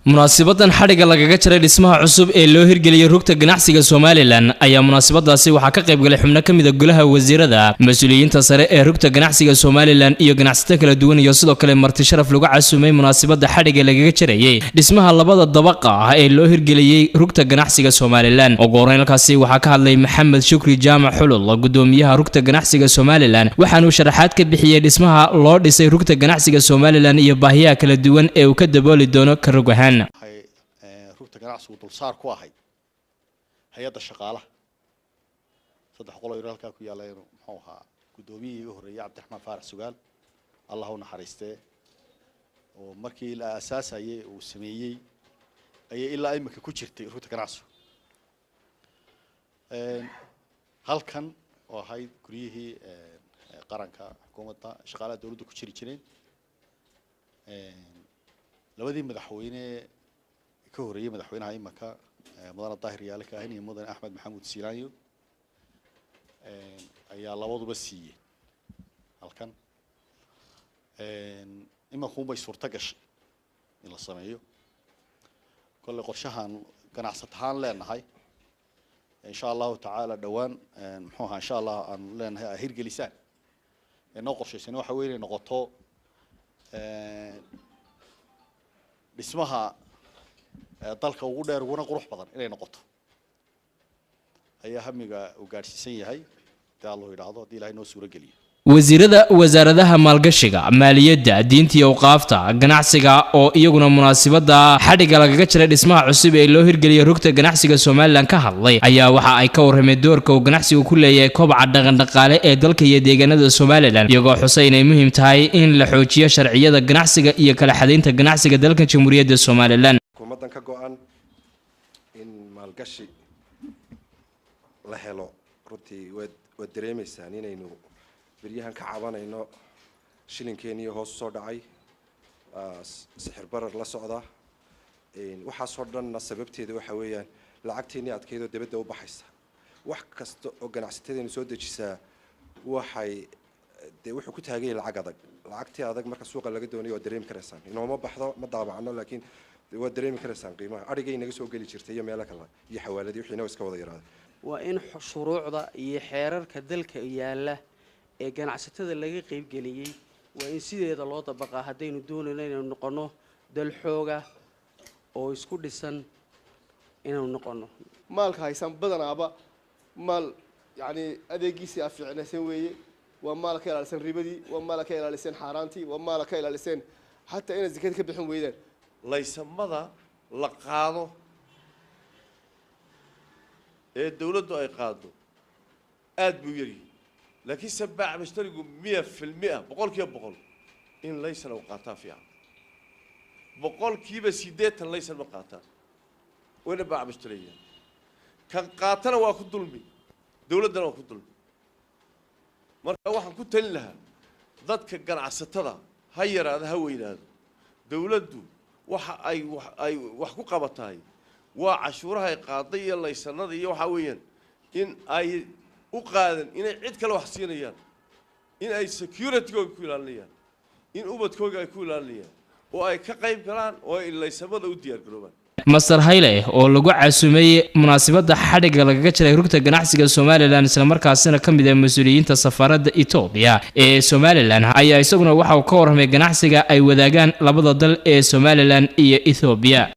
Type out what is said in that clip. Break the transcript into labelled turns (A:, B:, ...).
A: munaasabaddan xariga lagaga jaray dhismaha cusub ee loo hirgeliyay rugta ganacsiga Soomaaliland ayaa munaasabadaasi waxa ka qayb galay xubno kamid ah golaha wasiirada mas'uuliyiinta sare ee rugta ganacsiga Soomaaliland iyo ganacsato kala duwan iyo sidoo kale marti sharaf lagu casuumay munaasabadda xariga lagaga jaray dhismaha labada dabaqa ah ee loo hirgeliyay rugta ganacsiga Soomaaliland oo goornaalkaasi waxa ka hadlay Maxamed Shukri Jaamac Xulul gudoomiyaha rugta ganacsiga Soomaaliland waxaanu sharaxaad ka bixiyay dhismaha loo dhisay rugta ganacsiga Soomaaliland iyo baahiyaha kala duwan ee uu ka dabooli doono ka rugahan
B: rugta ganacsigu dulsaar ku ahayd hay'adda shaqaalaha saddex qolo oo halka ku yaalay muxuu ahaa gudoomiyihii ugu horeeyay Cabdiraxmaan Faarax Sugaal Allah u naxariistay oo markii la aasaasayay uu sameeyay ayay ilaa imika ku jirtay rugta ganacsigu halkan oo ahayd guriyihii qaranka xukuumadda shaqaalaha dawladda ku jireen labadii madaxweyne ka horeeyay madaxweynaha imaka mudane Daahir Yaale Kaahin iyo mudane Axmed Maxamuud Silaanyo ayaa labaduba siiyay halkan imaka bay suurta gashay in la sameeyo kulli qorshahan ganacsataan leenahay insha Allah ta'ala dhawaan muxuu ahaa insha Allah aan leenahay hirgelisaan inoo qorshaysan waxa weeye noqoto dhismaha dalka ugu dheer uguna qurux badan inay noqoto ayaa hamiga u gaarsiisan yahay Allah yiraahdo hadii Ilaahay noo suura geliyo
A: wasiirada wasaaradaha maalgashiga maaliyadda diinta iyo awqaafta ganacsiga oo iyaguna munaasabada xariga lagaga jaray dhismaha cusub ee loo hirgeliyay rugta ganacsiga Soomaaliland ka hadlay ayaa waxa ay ka warrameen doorka uu ganacsigu ku leeyahay kobaca dhaqan-dhaqaale ee dalka iyo deegaanada Soomaaliland iyagoo xusay inay muhiim tahay in la xoojiyo sharciyada ganacsiga iyo kala xadeynta ganacsiga dalka Jamhuuriyadda Soomaaliland
C: xukuumaddan ka go'an in maalgashi la helo runtii wad dareemaysaan inaynu بريهان كعبان إنه شيلين كيني هو صداعي سحر برر لا صعدة وحصرنا السبب تيجي وحويا لعقتيني أتكيدو دبده وبحث وحكست وجناستين سود جسا وحي وحكوت هاجي العقتي هذا مركز سوق اللي قدوني ودريم كرسان إنه ما بحضر ما ضرب عنه لكن ودريم كرسان قيمة أرجع نجسوا قلي شرتيه مالك الله يحوالي دي وحين وسكوا ضيران
D: وإن شروع ذا يحرر كذلك ياله ganacsatada laga qayb galiyay waa in sideeda loo dabaqaa hadaynu doonayno inaynu noqono dal xooga oo isku dhisan inaynu noqono
E: maalka haysan badanaaba maal yani adeegiisa afiicnaysan weeye waa maal ka ilaalisan ribadii waa maal ka ilaalisan xaaraantii waa maal ka ilaalisan hatta in zakad ka bixin weeyaan
F: laysamada la qaado ee dawladdu ay qaado aad buu yiri لكن سبع مشتركوا 100% بقول كيف بقول إن ليس لو قاطع فيها بقول كيف سيدات ليس المقاطع وين باع مشتريين كان قاتل واخد ظلمي دولة واخد ظلمي مرة واحد كنت لها ضد كجرع ستة هير هذا هوي هذا دولته أي وحقوق قبطاي وعشورها قاضية ليس نضي وحويا إن أي وقادن إن عد كلا وحسينيان إن أي security كويلانيان إن أوبد كوجا كويلانيان وأي كقيم كلام وإلا يسمى وديار كلوبان
A: مستر هايله oo lagu casuumay munaasabada xariga lagaga jaray rugta ganacsiga Soomaaliland isla markaasina kamid ah mas'uuliyiinta safaarada Itoobiya ee Soomaaliland ayaa isaguna waxa uu ka warramay ganacsiga ay wadaagaan labada dal ee Soomaaliland iyo Itoobiya